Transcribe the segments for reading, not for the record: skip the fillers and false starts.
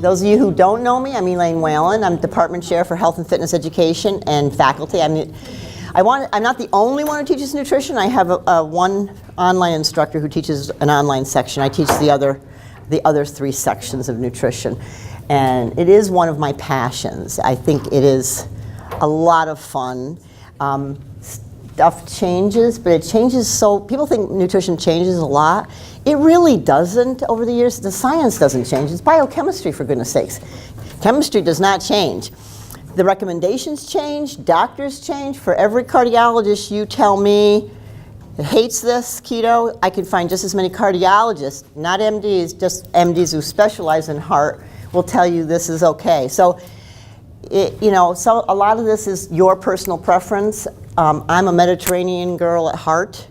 Those of you who don't know me, I'm Elaine Whelan. I'm Department Chair for Health and Fitness Education and Faculty. I'm not the only one who teaches nutrition. I have one online instructor who teaches an online section. I teach the other 3 sections of nutrition. And it is one of my passions. I think it is a lot of fun. Stuff changes, but it changes so, people think nutrition changes a lot. It really doesn't over the years. The science doesn't change. It's biochemistry, for goodness sakes. Chemistry does not change. The recommendations change, doctors change. For every cardiologist you tell me that hates this keto, I can find just as many cardiologists, not MDs, just MDs who specialize in heart, will tell you this is okay. So, so a lot of this is your personal preference. I'm a Mediterranean girl at heart.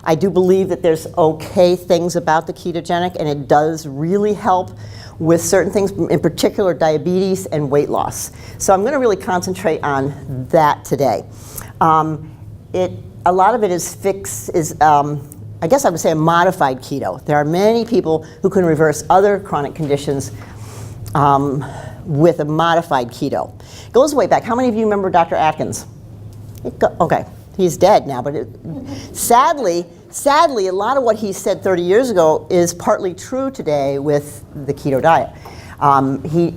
I do believe that there's okay things about the ketogenic, and it does really help with certain things, in particular diabetes and weight loss. So I'm going to really concentrate on that today. A lot of it is I guess I would say a modified keto. There are many people who can reverse other chronic conditions with a modified keto. It goes way back. How many of you remember Dr. Atkins? Okay, he's dead now, but sadly, a lot of what he said 30 years ago is partly true today with the keto diet.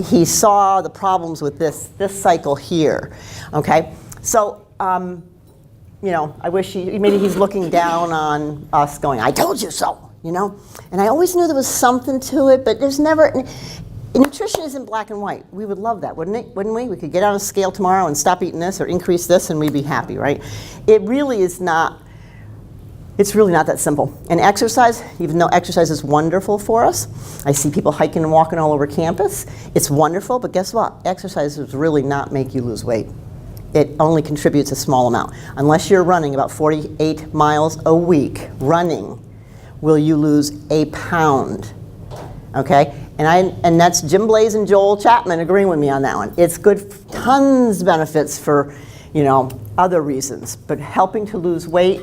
He saw the problems with this cycle here. Okay, so I wish maybe he's looking down on us, going, "I told you so," And I always knew there was something to it, but there's never. Nutrition isn't black and white. We would love that, wouldn't we? We could get on a scale tomorrow and stop eating this or increase this and we'd be happy, right? It really is not, it's really not that simple. And exercise, even though exercise is wonderful for us, I see people hiking and walking all over campus. It's wonderful, but guess what? Exercise does really not make you lose weight. It only contributes a small amount. Unless you're running about 48 miles a week, running, will you lose a pound? Okay? And that's Jim Blaze and Joel Chapman agreeing with me on that one. It's good, tons of benefits for, other reasons. But helping to lose weight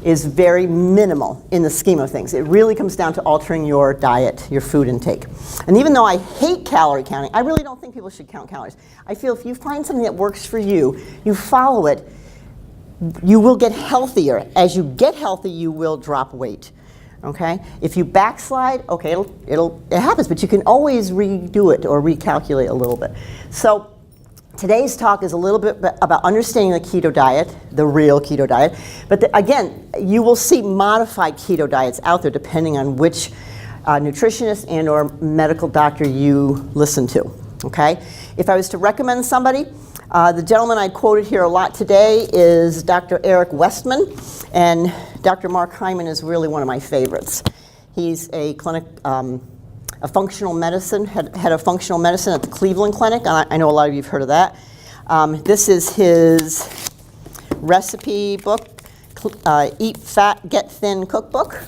is very minimal in the scheme of things. It really comes down to altering your diet, your food intake. And even though I hate calorie counting, I really don't think people should count calories. I feel if you find something that works for you, you follow it, you will get healthier. As you get healthy, you will drop weight. Okay? If you backslide, okay, it happens, but you can always redo it or recalculate a little bit. So today's talk is a little bit about understanding the keto diet, the real keto diet. But again, you will see modified keto diets out there depending on which nutritionist and or medical doctor you listen to. Okay? If I was to recommend somebody, the gentleman I quoted here a lot today is Dr. Eric Westman, and Dr. Mark Hyman is really one of my favorites. He's a clinic, a functional medicine, head of functional medicine at the Cleveland Clinic. I know a lot of you have heard of that. This is his recipe book, Eat Fat, Get Thin cookbook.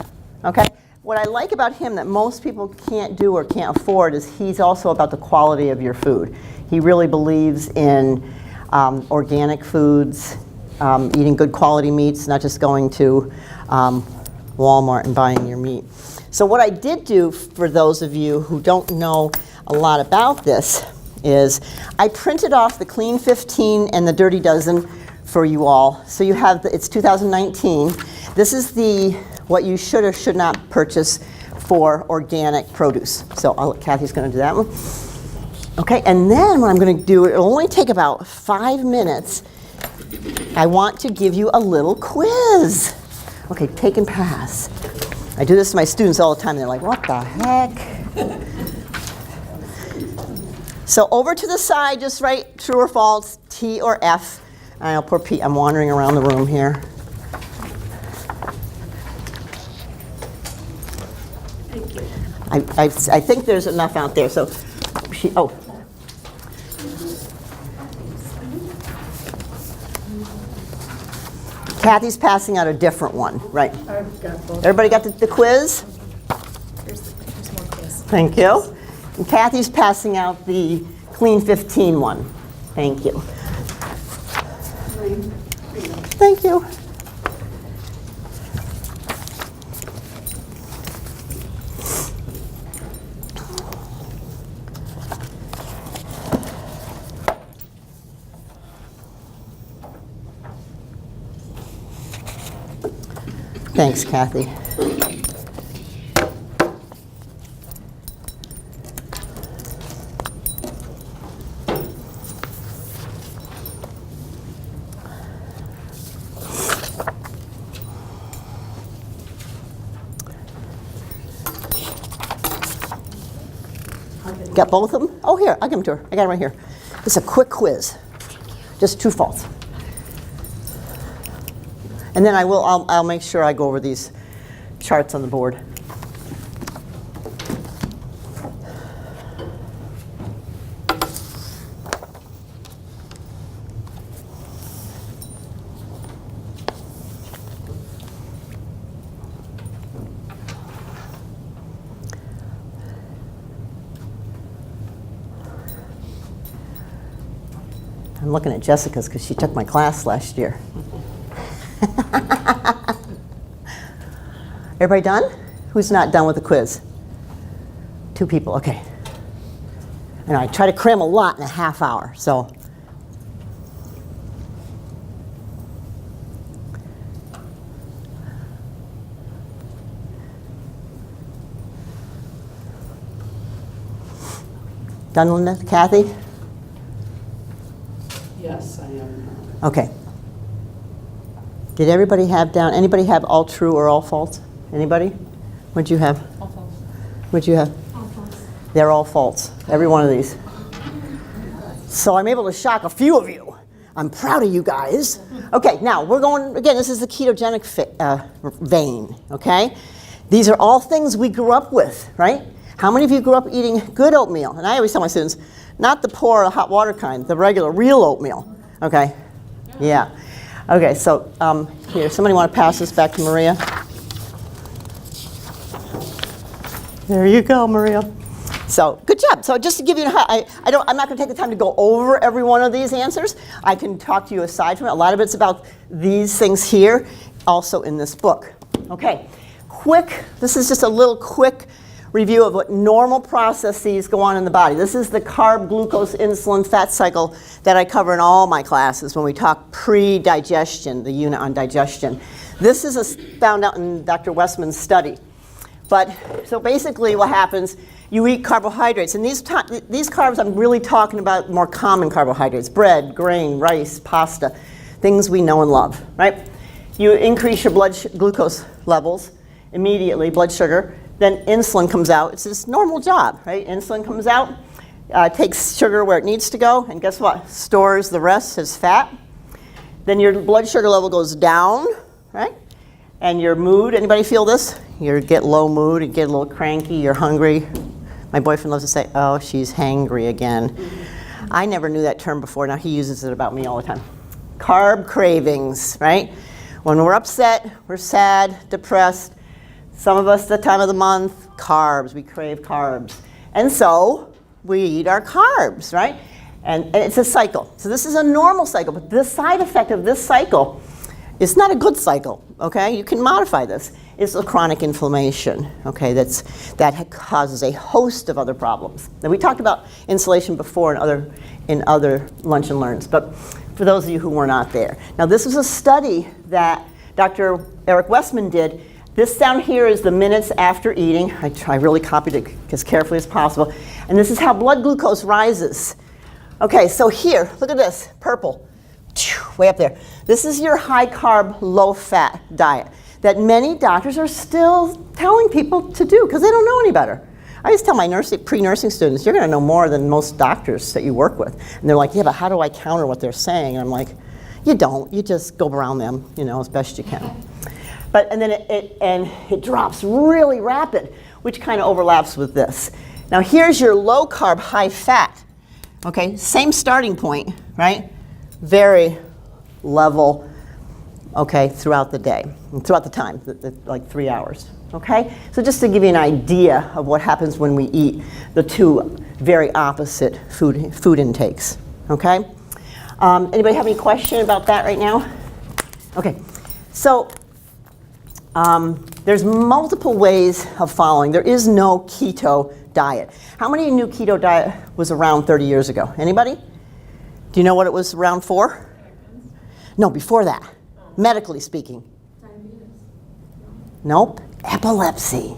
Okay. What I like about him that most people can't do or can't afford is he's also about the quality of your food. He really believes in organic foods, eating good quality meats, not just going to Walmart and buying your meat. So what I did do for those of you who don't know a lot about this is I printed off the Clean 15 and the Dirty Dozen for you all. So you have, it's 2019. This is what you should or should not purchase for organic produce. So Kathy's going to do that one. Okay, and then what I'm going to do, it'll only take about 5 minutes. I want to give you a little quiz. Okay, take and pass. I do this to my students all the time. They're like, what the heck? So over to the side, just write true or false, T or F. I know, poor Pete, I'm wandering around the room here. Thank you. I think there's enough out there. So, Kathy's passing out a different one, right? I've got both. Everybody got the quiz? Here's more quiz. Thank you. And Kathy's passing out the Clean 15 one. Thank you. Thank you. Thanks, Kathy. Got both of them? Oh, here, I'll give them to her. I got them right here. It's a quick quiz. Just true, false. And then I'll make sure I go over these charts on the board. I'm looking at Jessica's because she took my class last year. Everybody done? Who's not done with the quiz? 2 people, okay. And I try to cram a lot in a half hour, so. Done, Linda? Kathy? Yes, I am. Okay. Did everybody have down, anybody have all true or all false? Anybody? What'd you have? All false. What'd you have? All false. They're all false, every one of these. So I'm able to shock a few of you. I'm proud of you guys. Okay, now we're going, again, this is the ketogenic vein, okay? These are all things we grew up with, right? How many of you grew up eating good oatmeal? And I always tell my students, not the poor hot water kind, the regular, real oatmeal, okay? Yeah. Okay, so here, somebody want to pass this back to Maria? There you go, Maria. So, good job. So just to give you, I'm not going to take the time to go over every one of these answers. I can talk to you aside from it. A lot of it's about these things here, also in this book. Okay, this is just a little quick review of what normal processes go on in the body. This is the carb, glucose, insulin, fat cycle that I cover in all my classes when we talk pre-digestion, the unit on digestion. This is found out in Dr. Westman's study. But, so basically what happens, you eat carbohydrates. And these carbs, I'm really talking about more common carbohydrates. Bread, grain, rice, pasta, things we know and love, right? You increase your blood glucose levels immediately, blood sugar. Then insulin comes out. It's this normal job, right? Insulin comes out, takes sugar where it needs to go, and guess what? Stores the rest as fat. Then your blood sugar level goes down, right? And your mood, anybody feel this? You get low mood, you get a little cranky, you're hungry. My boyfriend loves to say, oh, she's hangry again. I never knew that term before. Now he uses it about me all the time. Carb cravings, right? When we're upset, we're sad, depressed, some of us, the time of the month, carbs, we crave carbs. And so we eat our carbs, right? And it's a cycle. So this is a normal cycle, but the side effect of this cycle is not a good cycle, okay? You can modify this. It's a chronic inflammation, okay? That causes a host of other problems. Now we talked about insulation before in other Lunch and Learns, but for those of you who were not there. Now this was a study that Dr. Eric Westman did. This down here is the minutes after eating. I really copied it as carefully as possible. And this is how blood glucose rises. Okay, so here, look at this, purple, way up there. This is your high carb, low fat diet that many doctors are still telling people to do because they don't know any better. I always tell my pre-nursing students, you're gonna know more than most doctors that you work with. And they're like, yeah, but how do I counter what they're saying? And I'm like, you don't, you just go around them, as best you can. But, and then it drops really rapid, which kind of overlaps with this. Now here's your low carb, high fat. Okay, same starting point, right? Very level, okay, throughout the day, throughout the time, like 3 hours, okay? So just to give you an idea of what happens when we eat the two very opposite food intakes, okay? Anybody have any question about that right now? Okay, so there's multiple ways of following. There is no keto diet. How many knew keto diet was around 30 years ago? Anybody? Do you know what it was around for? No, before that, medically speaking. Diabetes. Nope, epilepsy.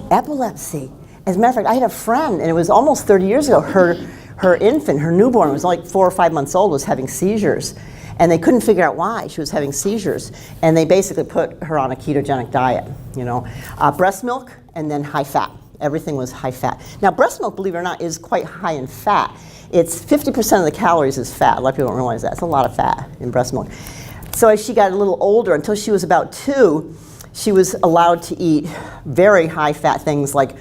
Epilepsy. As a matter of fact, I had a friend, and it was almost 30 years ago, her infant, her newborn, was like 4 or 5 months old, was having seizures. And they couldn't figure out why she was having seizures. And they basically put her on a ketogenic diet, breast milk and then high fat. Everything was high fat. Now, breast milk, believe it or not, is quite high in fat. It's 50% of the calories is fat. A lot of people don't realize that. It's a lot of fat in breast milk. So as she got a little older, until she was about 2, she was allowed to eat very high fat things like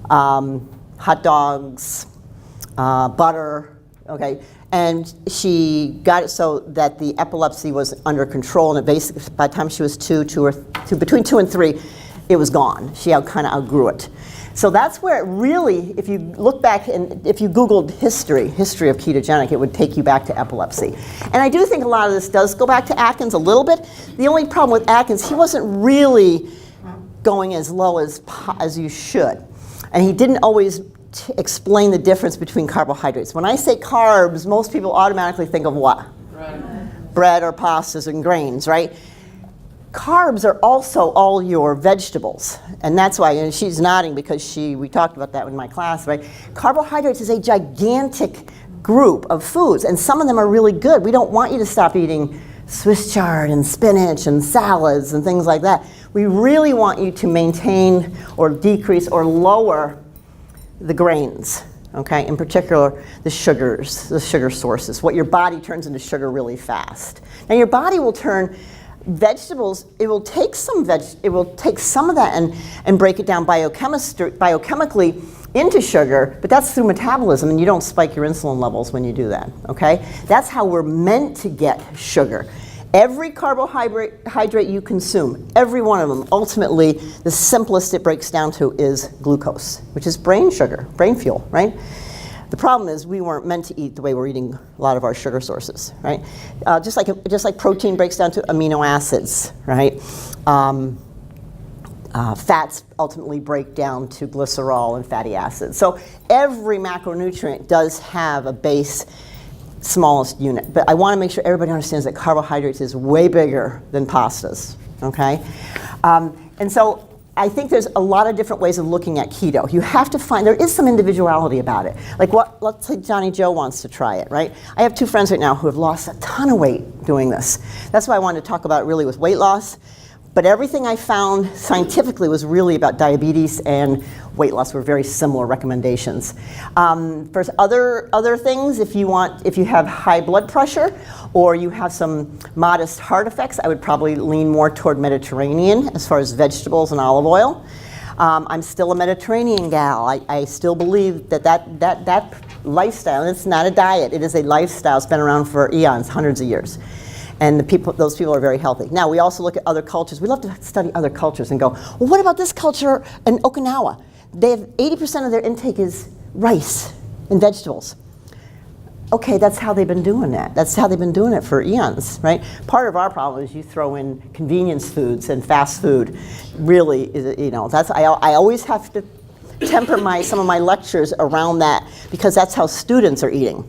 hot dogs, butter, okay? And she got it so that the epilepsy was under control, and it basically, by the time she was between 2 and 3, it was gone. She kind of outgrew it. So that's where it really, if you look back and if you Googled history of ketogenic, it would take you back to epilepsy. And I do think a lot of this does go back to Atkins a little bit. The only problem with Atkins, he wasn't really going as low as you should. And he didn't always explain the difference between carbohydrates. When I say carbs, most people automatically think of what? Bread or pastas and grains, right? Carbs are also all your vegetables. And that's why, and she's nodding because we talked about that in my class, right? Carbohydrates is a gigantic group of foods, and some of them are really good. We don't want you to stop eating Swiss chard and spinach and salads and things like that. We really want you to maintain or decrease or lower the grains, okay? In particular, the sugars, the sugar sources, what your body turns into sugar really fast. Now your body will turn vegetables, it will take some of that and break it down biochemically into sugar, but that's through metabolism, and you don't spike your insulin levels when you do that, okay? That's how we're meant to get sugar. Every carbohydrate you consume, every one of them, ultimately, the simplest it breaks down to is glucose, which is brain sugar, brain fuel, right? The problem is we weren't meant to eat the way we're eating a lot of our sugar sources, right? Just like protein breaks down to amino acids, right? Fats ultimately break down to glycerol and fatty acids. So every macronutrient does have a base smallest unit. But I want to make sure everybody understands that carbohydrates is way bigger than pastas, okay? And so I think there's a lot of different ways of looking at keto. You have to find, there is some individuality about it. Like let's say Johnny Joe wants to try it, right? I have 2 friends right now who have lost a ton of weight doing this. That's why I wanted to talk about it really with weight loss. But everything I found scientifically was really about diabetes and weight loss were very similar recommendations. For other things, if you have high blood pressure or you have some modest heart effects, I would probably lean more toward Mediterranean as far as vegetables and olive oil. I'm still a Mediterranean gal. I still believe that lifestyle, and it's not a diet, it is a lifestyle. It's been around for eons, hundreds of years. And those people are very healthy. Now, we also look at other cultures. We love to study other cultures and go, well, what about this culture in Okinawa? They have 80% of their intake is rice and vegetables. Okay, that's how they've been doing that. That's how they've been doing it for eons, right? Part of our problem is you throw in convenience foods and fast food. Really, that's I always have to temper some of my lectures around that because that's how students are eating.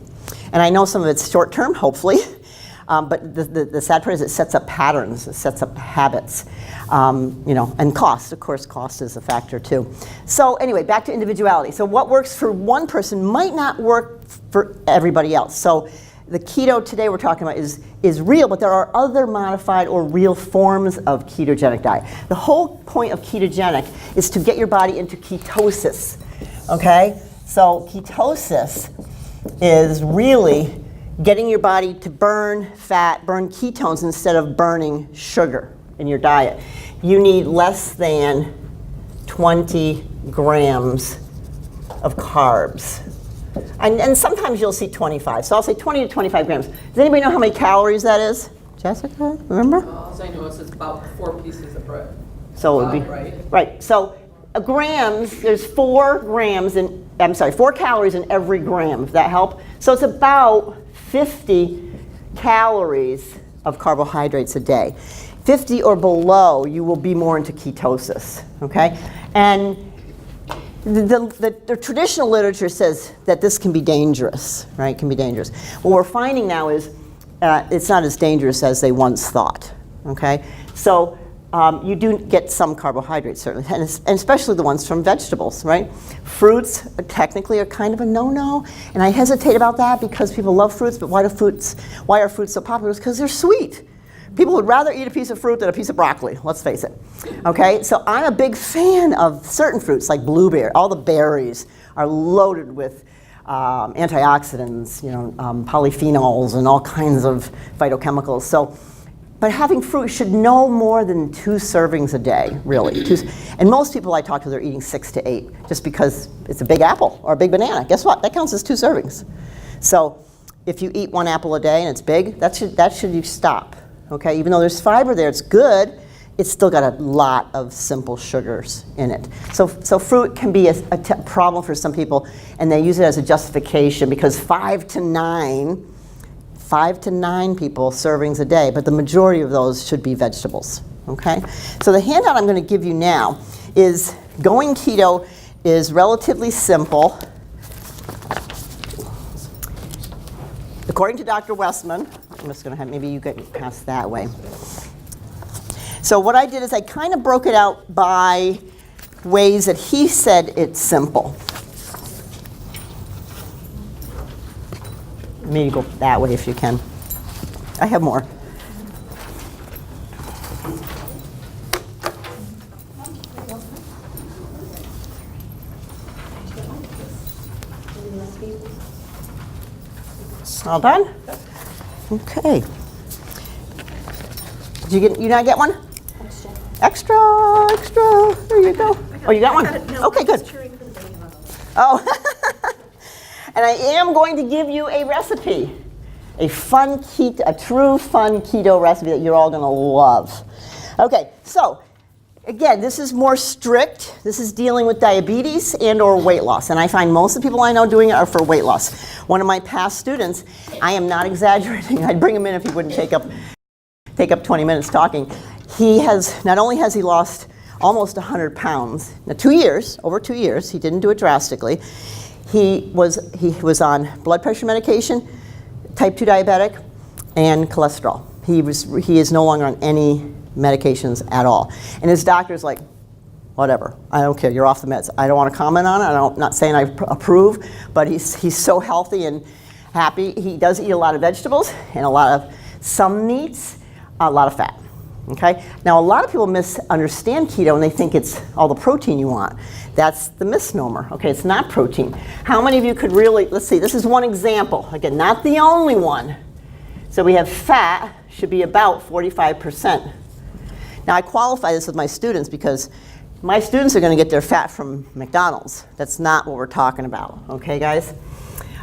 And I know some of it's short term, hopefully. But the sad part is it sets up patterns, it sets up habits, and cost. Of course, cost is a factor too. So anyway, back to individuality. So what works for one person might not work for everybody else. So the keto today we're talking about is real, but there are other modified or real forms of ketogenic diet. The whole point of ketogenic is to get your body into ketosis, okay? So ketosis is really getting your body to burn fat, burn ketones instead of burning sugar in your diet. You need less than 20 grams of carbs. And sometimes you'll see 25. So I'll say 20 to 25 grams. Does anybody know how many calories that is? Jessica, remember? All I know is it's about 4 pieces of bread. So it would be, right. So grams, there's 4 calories in every gram, if that helps. So it's about 50 calories of carbohydrates a day. 50 or below, you will be more into ketosis, okay? And the traditional literature says that this can be dangerous, right? It can be dangerous. What we're finding now is it's not as dangerous as they once thought, okay? So you do get some carbohydrates, certainly, and especially the ones from vegetables, right? Fruits technically are kind of a no-no, and I hesitate about that because people love fruits, but why are fruits so popular? It's because they're sweet. People would rather eat a piece of fruit than a piece of broccoli, let's face it. Okay, so I'm a big fan of certain fruits like blueberry. All the berries are loaded with antioxidants, polyphenols and all kinds of phytochemicals. But having fruit should no more than 2 servings a day, really. And most people I talk to, they're eating 6 to 8, just because it's a big apple or a big banana. Guess what? That counts as 2 servings. So if you eat 1 apple a day and it's big, that should you stop. Okay, even though there's fiber there, it's good. It's still got a lot of simple sugars in it. So fruit can be a problem for some people, and they use it as a justification because 5 to 9 people servings a day, but the majority of those should be vegetables. Okay, so the handout I'm going to give you now is going keto is relatively simple. According to Dr. Westman, I'm just going to have, maybe you get past that way. So what I did is I kind of broke it out by ways that he said it's simple. Maybe go that way if you can. I have more. All done? Okay. Did you not get one? Extra. There you go. Oh, you got one? Okay, good. Oh. And I am going to give you a recipe, a true fun keto recipe that you're all going to love. Okay, so again, this is more strict. This is dealing with diabetes and or weight loss. And I find most of the people I know doing it are for weight loss. One of my past students, I am not exaggerating. I'd bring him in if he wouldn't take up 20 minutes talking. Not only has he lost almost 100 pounds, now over 2 years, he didn't do it drastically. He was on blood pressure medication, type 2 diabetic, and cholesterol. He is no longer on any medications at all. And his doctor's like, whatever, I don't care, you're off the meds. I don't want to comment on it. I'm not saying I approve, but he's so healthy and happy. He does eat a lot of vegetables and some meats, a lot of fat. Okay? Now, a lot of people misunderstand keto and they think it's all the protein you want. That's the misnomer. Okay, it's not protein. How many of you could really, let's see, this is one example. Again, not the only one. So we have fat should be about 45%. Now, I qualify this with my students because my students are going to get their fat from McDonald's. That's not what we're talking about. Okay, guys?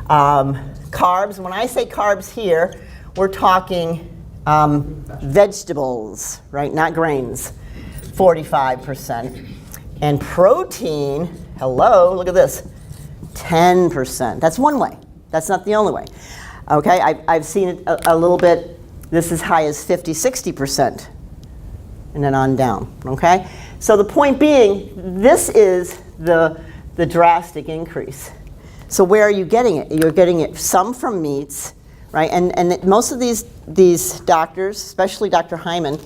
Carbs, when I say carbs here, we're talking vegetables, right? Not grains, 45%. And protein, hello, look at this, 10%. That's one way. That's not the only way. Okay, I've seen it a little bit, this is high as 50, 60%, and then on down, okay? So the point being, this is the drastic increase. So where are you getting it? You're getting it some from meats, right? And most of these doctors, especially Dr. Hyman,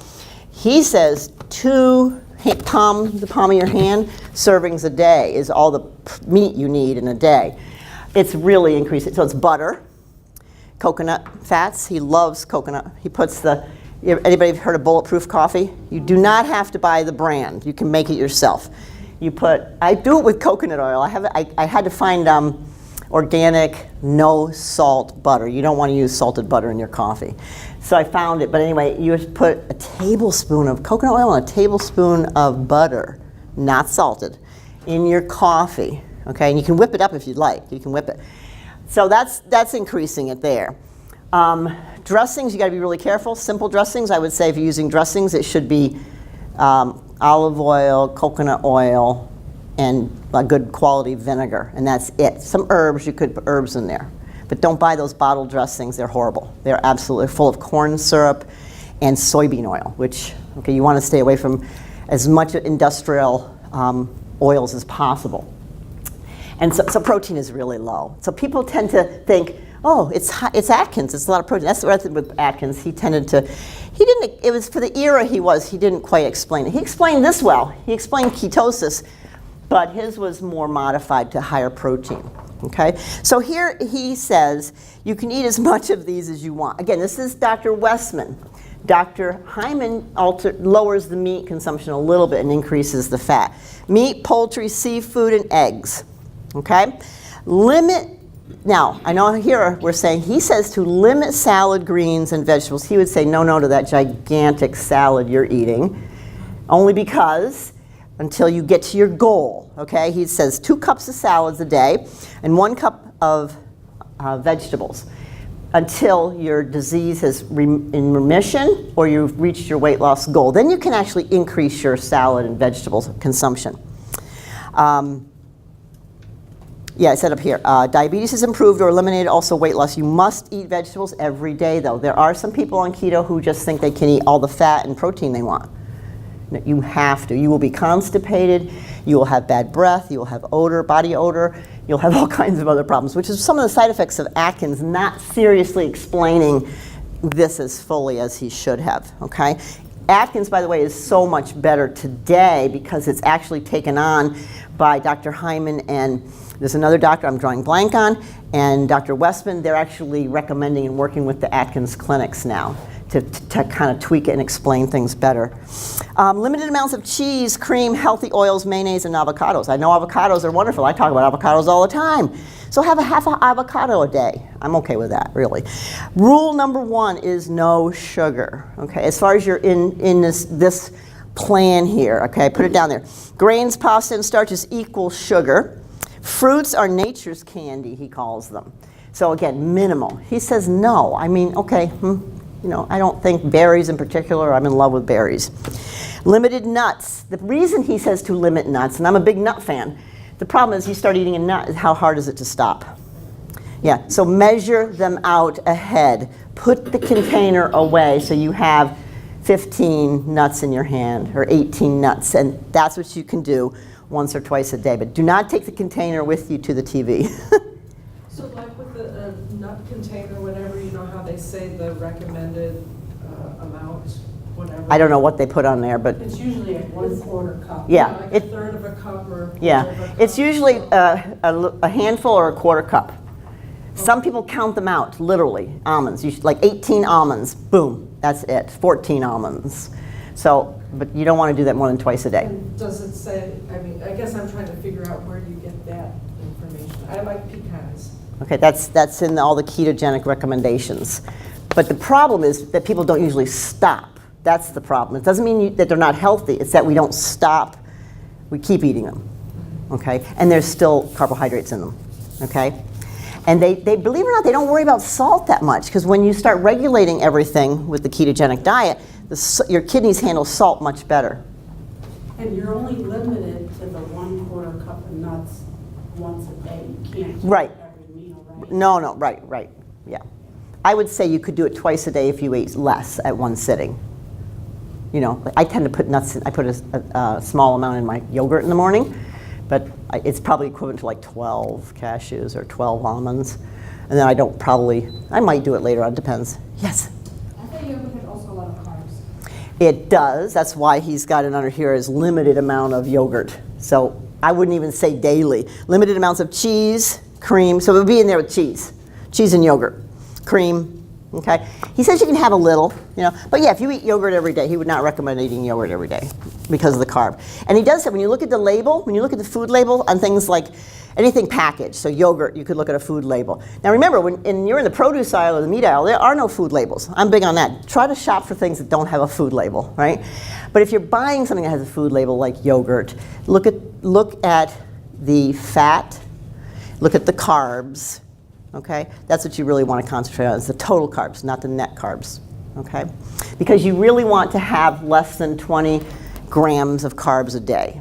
he says the palm of your hand servings a day is all the meat you need in a day. It's really increasing. So it's butter, coconut fats. He loves coconut. He puts anybody heard of Bulletproof coffee? You do not have to buy the brand. You can make it yourself. I do it with coconut oil. I had to find organic, no salt butter. You don't want to use salted butter in your coffee. So I found it, but anyway, you would put a tablespoon of coconut oil and a tablespoon of butter, not salted, in your coffee, okay? And you can whip it up if you'd like. You can whip it. So that's increasing it there. Dressings, you gotta be really careful. Simple dressings, I would say if you're using dressings, it should be olive oil, coconut oil, and a good quality vinegar, and that's it. Some herbs, you could put herbs in there. But don't buy those bottled dressings, they're horrible. They're absolutely full of corn syrup and soybean oil, which, okay, you wanna stay away from as much industrial oils as possible. And so protein is really low. So people tend to think, Oh, it's Atkins. It's a lot of protein. That's the other thing with Atkins. He didn't, it was for the era he didn't quite explain it. He explained this well. He explained ketosis, but his was more modified to higher protein. Okay? So here he says you can eat as much of these as you want. Again, this is Dr. Westman. Dr. Hyman lowers the meat consumption a little bit and increases the fat. Meat, poultry, seafood, and eggs. Okay? Now, I know here we're saying he says to limit salad, greens, and vegetables. He would say no to that gigantic salad you're eating, only because until you get to your goal, okay? He says 2 cups of salads a day and 1 cup of vegetables until your disease is in remission or you've reached your weight loss goal. Then you can actually increase your salad and vegetables consumption. Yeah, I said up here, diabetes is improved or eliminated, also weight loss. You must eat vegetables every day, though. There are some people on keto who just think they can eat all the fat and protein they want. No, you have to. You will be constipated, you will have bad breath, you will have odor, body odor, you'll have all kinds of other problems, which is some of the side effects of Atkins not seriously explaining this as fully as he should have, okay? Atkins, by the way, is so much better today because it's actually taken on by Dr. Hyman and there's another doctor I'm drawing blank on, and Dr. Westman. They're actually recommending and working with the Atkins clinics now to kind of tweak it and explain things better. Limited amounts of cheese, cream, healthy oils, mayonnaise, and avocados. I know avocados are wonderful. I talk about avocados all the time. So have a half an avocado a day. I'm okay with that, really. Rule number 1 is no sugar. Okay, as far as you're in this plan here, okay, put it down there. Grains, pasta, and starches equal sugar. Fruits are nature's candy, he calls them. So again, minimal. He says no. I mean, okay, I don't think berries in particular, I'm in love with berries. Limited nuts. The reason he says to limit nuts, and I'm a big nut fan, the problem is you start eating a nut, how hard is it to stop? Yeah, so measure them out ahead. Put the container away so you have 15 nuts in your hand or 18 nuts, and that's what you can do once or twice a day. But do not take the container with you to the TV. So like with the nut container, whatever, you know how they say the recommended amount, whatever? I don't know what they put on there, but It's usually a 1/4 cup. yeah. Like a third of a cup or Yeah, quarter of a cup. it's usually a handful or a 1/4 cup. Some people count them out, literally, almonds. Like 18 almonds, boom, that's it, 14 almonds. So, but you don't want to do that more than twice a day. And does it say, I guess I'm trying to figure out where do you get that information. I like pecans. Okay, that's in all the ketogenic recommendations. But the problem is that people don't usually stop. That's the problem. It doesn't mean that they're not healthy. It's that we don't stop. We keep eating them, okay? And there's still carbohydrates in them, okay? And they believe it or not, they don't worry about salt that much because when you start regulating everything with the ketogenic diet, your kidneys handle salt much better. And you're only limited to the 1/4 cup of nuts once a day. You can't do Right. it every meal, right? No, right, yeah. I would say you could do it twice a day if you ate less at one sitting. You know, I tend to put nuts in, I put a small amount in my yogurt in the morning, but it's probably equivalent to like 12 cashews or 12 almonds. And then I might do it later on, depends. Yes? I thought yogurt had also a lot of carbs. It does. That's why he's got it under here as limited amount of yogurt. So I wouldn't even say daily. Limited amounts of cheese, cream. So it would be in there with cheese and yogurt, cream. Okay. He says you can have a little, but yeah, if you eat yogurt every day, he would not recommend eating yogurt every day because of the carb. And he does say when you look at the label, when you look at the food label on things like anything packaged, so yogurt, you could look at a food label. Now remember, when you're in the produce aisle or the meat aisle, there are no food labels. I'm big on that. Try to shop for things that don't have a food label, right? But if you're buying something that has a food label like yogurt, look at the fat, look at the carbs, okay? That's what you really want to concentrate on, is the total carbs, not the net carbs, okay? Because you really want to have less than 20 grams of carbs a day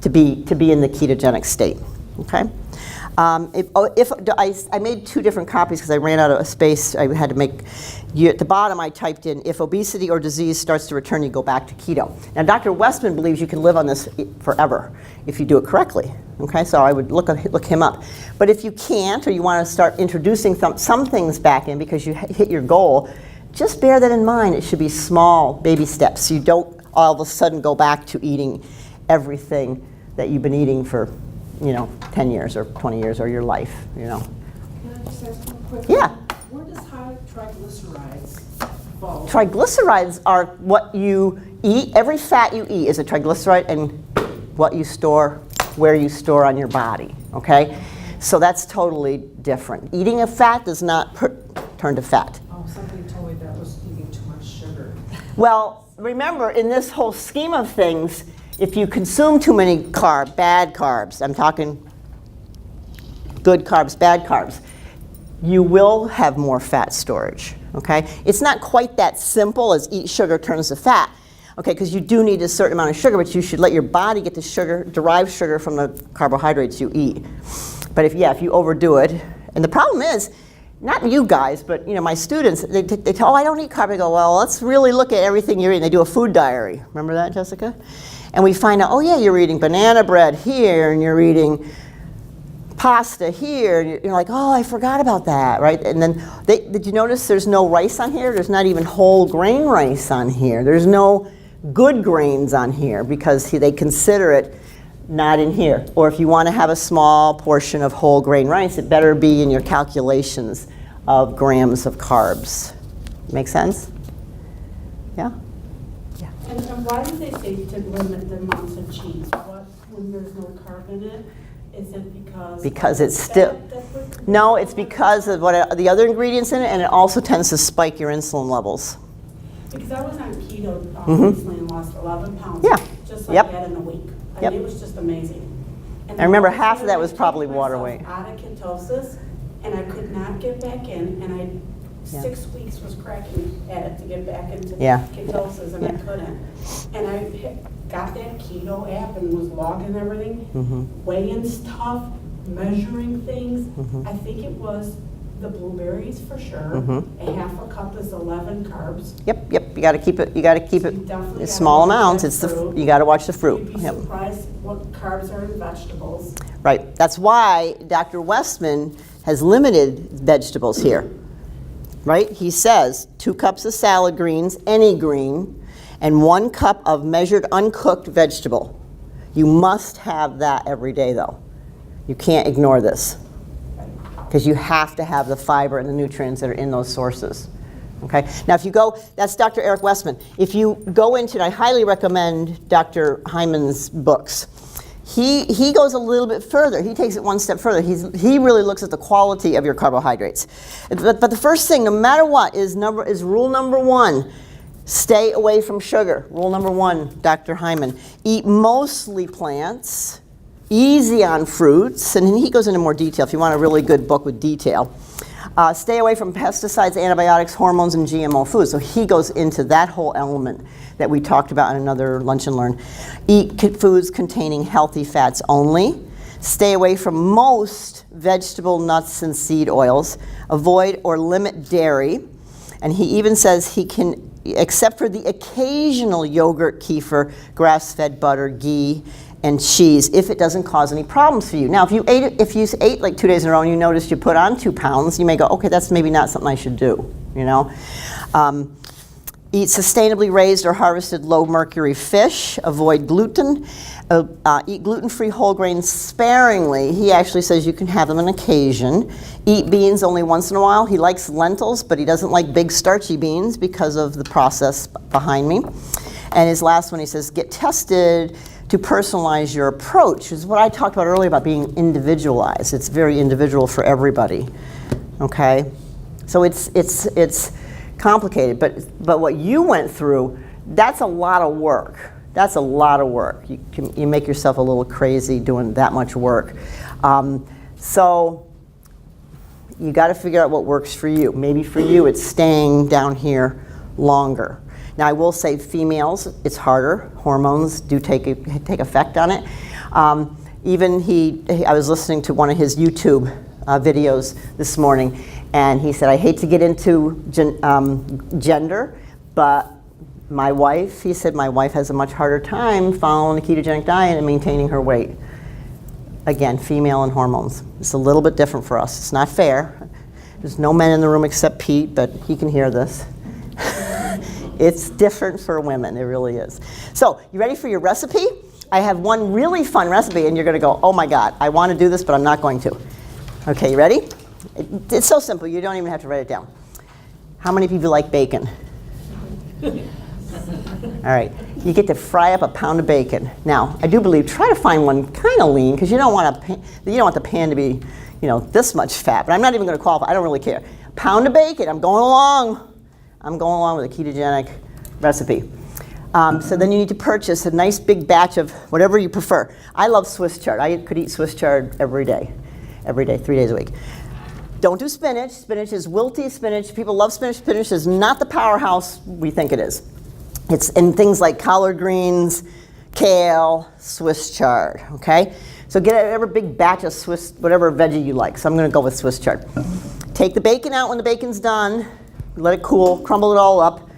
to be in the ketogenic state, okay? I made 2 different copies because I ran out of space. I had to make, at the bottom I typed in, if obesity or disease starts to return, you go back to keto. Now Dr. Westman believes you can live on this forever if you do it correctly. Okay, so I would look him up. But if you can't, or you want to start introducing some things back in because you hit your goal, just bear that in mind. It should be small, baby steps. You don't all of a sudden go back to eating everything that you've been eating for 10 years or 20 years or your life, Can I just ask one quick? Yeah. Where does high triglycerides fall? Triglycerides are what you eat. Every fat you eat is a triglyceride, and what you store, where you store on your body, okay? So that's totally different. Eating a fat does not turn to fat. Oh, somebody told me that was eating too much sugar. Well, remember, in this whole scheme of things, if you consume too many bad carbs, I'm talking good carbs, bad carbs, you will have more fat storage, okay? It's not quite that simple as eat sugar turns to fat, okay, because you do need a certain amount of sugar, but you should let your body get the sugar, derived sugar from the carbohydrates you eat. But if you overdo it, and the problem is, not you guys, but my students, they tell, I don't eat carbs. I go, well, let's really look at everything you're eating. They do a food diary. Remember that, Jessica? And we find out, oh yeah, you're eating banana bread here, and you're eating pasta here, and you're like, oh, I forgot about that, right? And then, did you notice there's no rice on here? There's not even whole grain rice on here. There's no good grains on here because they consider it not in here. Or if you want to have a small portion of whole grain rice, it better be in your calculations of grams of carbs. Make sense? Yeah? And why do they say to limit the amounts of cheese? When there's no carb in it? Is it because it's still, no, it's because of what the other ingredients in it, and it also tends to spike your insulin levels. Because I was on keto recently and lost 11 pounds. Yeah. Just like Yep. that in a week. Yep. It was just amazing. And I remember then half of that was I probably took water myself weight. out of ketosis, and I could not get back in, and I 6 weeks was cracking at it to get back into ketosis, and I couldn't. And I got that keto app and was logging everything, weighing stuff, measuring things. I think it was the blueberries for sure. A half a cup is 11 carbs. Yep. You got to keep it. You got to keep So it you definitely in gotta small watch amounts. that It's fruit. you got to watch the fruit. You'd be Yep. surprised what carbs are in vegetables. Right. That's why Dr. Westman has limited vegetables here. Right? He says 2 cups of salad greens, any green, and 1 cup of measured uncooked vegetable. You must have that every day, though. You can't ignore this because you have to have the fiber and the nutrients that are in those sources. Okay. Now, if you go, that's Dr. Eric Westman. If you go into, and I highly recommend Dr. Hyman's books. He goes a little bit further. He takes it one step further. He really looks at the quality of your carbohydrates. But the first thing, no matter what, is rule number 1. Stay away from sugar. Rule number 1, Dr. Hyman. Eat mostly plants. Easy on fruits. And he goes into more detail if you want a really good book with detail. Stay away from pesticides, antibiotics, hormones, and GMO foods. So he goes into that whole element that we talked about in another Lunch and Learn. Eat foods containing healthy fats only. Stay away from most vegetable, nuts, and seed oils. Avoid or limit dairy. And he even says he can, except for the occasional yogurt, kefir, grass-fed butter, ghee, and cheese, if it doesn't cause any problems for you. Now, if you ate like 2 days in a row and you noticed you put on 2 pounds, you may go, okay, that's maybe not something I should do, Eat sustainably raised or harvested low mercury fish. Avoid gluten. Eat gluten-free whole grains sparingly. He actually says you can have them on occasion. Eat beans only once in a while. He likes lentils, but he doesn't like big starchy beans because of the process behind me. And his last one, he says, get tested to personalize your approach, which is what I talked about earlier about being individualized. It's very individual for everybody, okay? So it's complicated, but what you went through, that's a lot of work. That's a lot of work. You make yourself a little crazy doing that much work. So you got to figure out what works for you. Maybe for you it's staying down here longer. Now I will say females, it's harder. Hormones do take effect on it. Even I was listening to one of his YouTube videos this morning, and he said, I hate to get into gender, but my wife, he said, my wife has a much harder time following a ketogenic diet and maintaining her weight. Again, female and hormones. It's a little bit different for us. It's not fair. There's no men in the room except Pete, but he can hear this. It's different for women, it really is. So, you ready for your recipe? I have one really fun recipe, and you're gonna go, oh my God, I wanna do this, but I'm not going to. Okay, you ready? It's so simple, you don't even have to write it down. How many of you like bacon? All right, you get to fry up a pound of bacon. Now, I do believe, try to find one kind of lean, because you don't want the pan to be, this much fat, but I'm not even gonna qualify, I don't really care. Pound of bacon, I'm going along with a ketogenic recipe. So then you need to purchase a nice big batch of whatever you prefer. I love Swiss chard. I could eat Swiss chard every day, 3 days a week. Don't do spinach. Spinach is wilty spinach. People love spinach. Spinach is not the powerhouse we think it is. It's in things like collard greens, kale, Swiss chard, okay? So get whatever big batch of Swiss, whatever veggie you like. So I'm gonna go with Swiss chard. Take the bacon out when the bacon's done, let it cool, crumble it all up,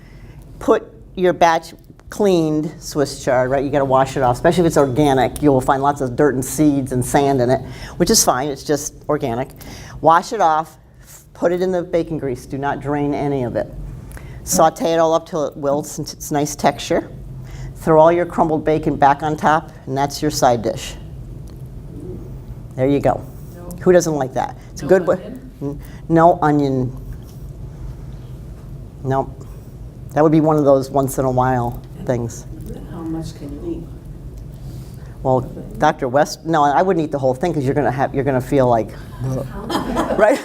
put your batch cleaned Swiss chard, right? You gotta wash it off, especially if it's organic. You'll find lots of dirt and seeds and sand in it, which is fine, it's just organic. Wash it off, put it in the bacon grease, do not drain any of it. Saute it all up till it wilts into its nice texture. Throw all your crumbled bacon back on top, and that's your side dish. There you go. No. Who doesn't like that? It's a good way. No onion. Nope. That would be one of those once in a while things. How much can you eat? Well, Dr. West, no, I wouldn't eat the whole thing because you're gonna feel like, right?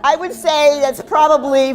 I would say that's probably,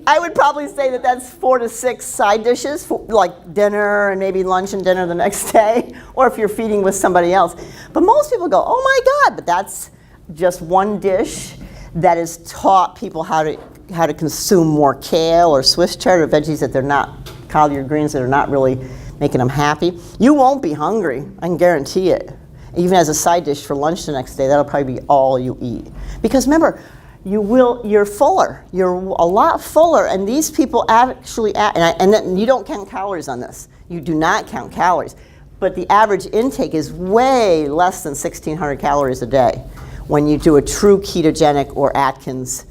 I would probably say that that's 4 to 6 side dishes, like dinner and maybe lunch and dinner the next day, or if you're feeding with somebody else. But most people go, oh my God, but that's just one dish that has taught people how to consume more kale or Swiss chard or veggies that they're not, collard greens that are not really making them happy. You won't be hungry, I can guarantee it. Even as a side dish for lunch the next day, that'll probably be all you eat. Because remember, you're fuller. You're a lot fuller, and these people actually, and then you don't count calories on this. You do not count calories. But the average intake is way less than 1,600 calories a day when you do a true ketogenic or Atkins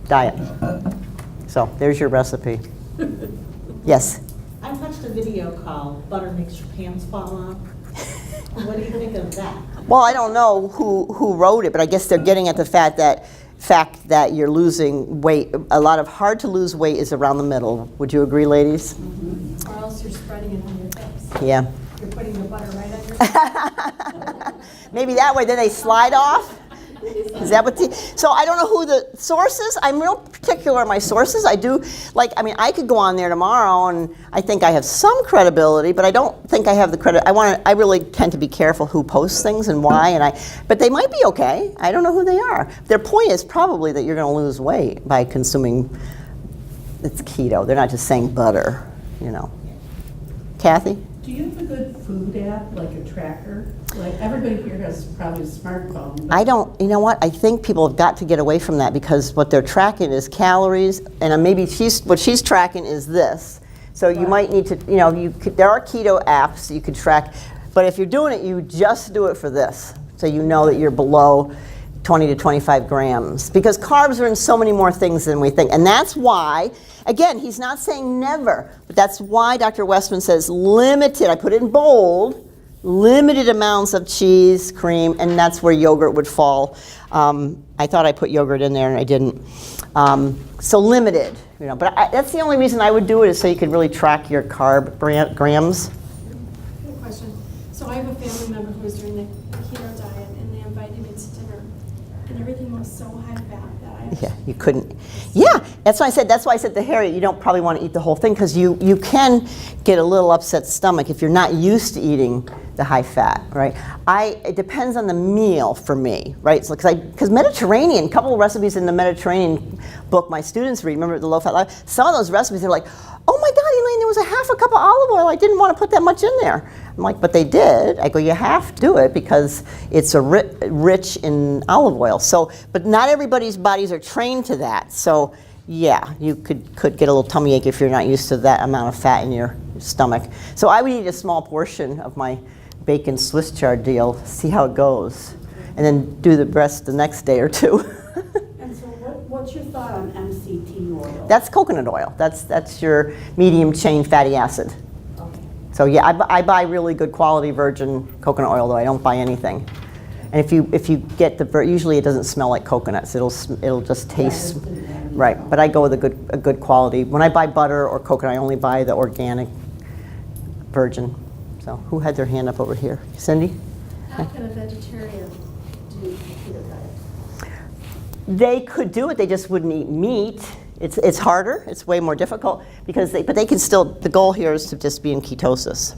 diet. So there's your recipe. Yes? I watched a video called Butter Makes Your Pants Fall Off. What do you think of that? Well, I don't know who wrote it, but I guess they're getting at the fact that you're losing weight. A lot of hard to lose weight is around the middle. Would you agree, ladies? Or else you're spreading it on your face. Yeah. You're putting the butter right on your face. Maybe that way, then they slide off? Is that what so I don't know who the source is. I'm real particular on my sources. I I could go on there tomorrow and I think I have some credibility, but I don't think I have the credit. I really tend to be careful who posts things and why, but they might be okay. I don't know who they are. Their point is probably that you're going to lose weight by consuming, it's keto. They're not just saying butter, Kathy? Do you have a good food app, like a tracker? Like everybody here has probably a smartphone. I don't, you know what? I think people have got to get away from that because what they're tracking is calories, and maybe what she's tracking is this. So you might need to, there are keto apps you could track, but if you're doing it, you just do it for this. So you know that you're below 20 to 25 grams because carbs are in so many more things than we think. And that's why, again, he's not saying never, but that's why Dr. Westman says limited, I put it in bold, limited amounts of cheese, cream, and that's where yogurt would fall. I thought I put yogurt in there and I didn't. So limited, but that's the only reason I would do it is so you could really track your carb grams. Good question. So I have a family member who was doing the keto diet and they invited me to dinner and everything was so high fat that I Yeah, you couldn't. Yeah, that's why I said to Harriet, you don't probably want to eat the whole thing because you can get a little upset stomach if you're not used to eating the high fat, right? It depends on the meal for me, right? So, because Mediterranean, a couple of recipes in the Mediterranean book my students read, remember the low fat life? Some of those recipes, they're like, oh my God, Elaine, there was a half a cup of olive oil. I didn't want to put that much in there. I'm like, but they did. I go, you have to do it because it's rich in olive oil. So, but not everybody's bodies are trained to that. So, yeah, you could get a little tummy ache if you're not used to that amount of fat in your stomach. So I would eat a small portion of my bacon Swiss chard deal, see how it goes, and then do the rest the next day or two. And so what's your thought on MCT oil? That's coconut oil. That's your medium chain fatty acid. Okay. So yeah, I buy really good quality virgin coconut oil, though I don't buy anything. And if you get usually it doesn't smell like coconuts. It'll just taste right. But I go with a good quality. When I buy butter or coconut, I only buy the organic virgin. So who had their hand up over here? Cindy? How can a vegetarian do keto diet? They could do it. They just wouldn't eat meat. It's harder. It's way more difficult because but they can still. The goal here is to just be in ketosis,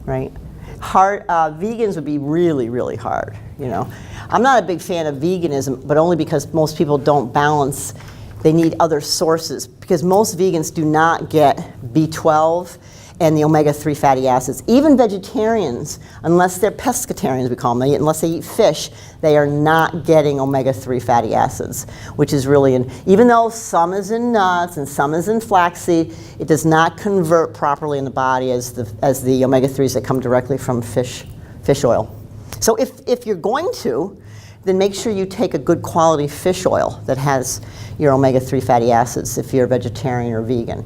right? Vegans would be really, really hard, you know. I'm not a big fan of veganism, but only because most people don't balance. They need other sources because most vegans do not get B12 and the omega-3 fatty acids. Even vegetarians, unless they're pescatarians, we call them, unless they eat fish, they are not getting omega-3 fatty acids, which is really, even though some is in nuts and some is in flaxseed, it does not convert properly in the body as the omega-3s that come directly from fish oil. So if you're going to, then make sure you take a good quality fish oil that has your omega-3 fatty acids if you're a vegetarian or vegan.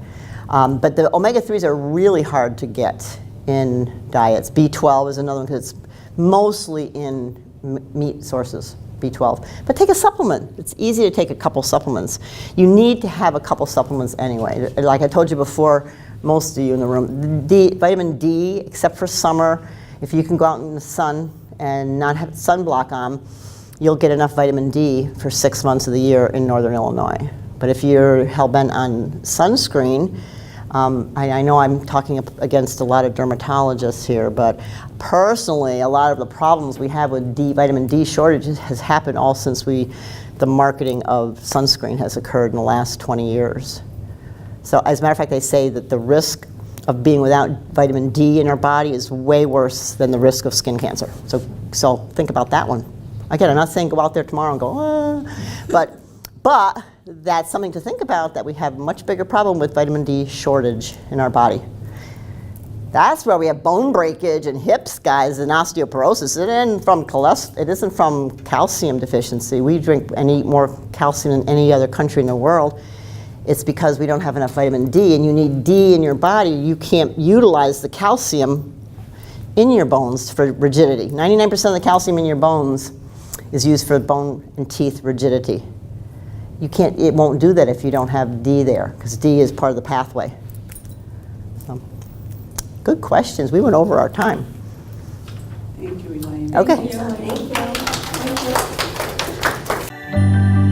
But the omega-3s are really hard to get in diets. B12 is another one because it's mostly in meat sources, B12. But take a supplement. It's easy to take a couple supplements. You need to have a couple supplements anyway. Like I told you before, most of you in the room, vitamin D, except for summer, if you can go out in the sun and not have sunblock on, you'll get enough vitamin D for 6 months of the year in Northern Illinois. But if you're hell-bent on sunscreen, I know I'm talking against a lot of dermatologists here, but personally, a lot of the problems we have with vitamin D shortages has happened all since the marketing of sunscreen has occurred in the last 20 years. So as a matter of fact, they say that the risk of being without vitamin D in our body is way worse than the risk of skin cancer. So think about that one. Again, I'm not saying go out there tomorrow and go, but that's something to think about, that we have a much bigger problem with vitamin D shortage in our body. That's where we have bone breakage and hips, guys, and osteoporosis. It isn't from calcium deficiency. We drink and eat more calcium than any other country in the world. It's because we don't have enough vitamin D, and you need D in your body. You can't utilize the calcium in your bones for rigidity. 99% of the calcium in your bones is used for bone and teeth rigidity. It won't do that if you don't have D there, because D is part of the pathway. So, good questions. We went over our time. Thank you, Elaine. Okay. Thank you. Thank you.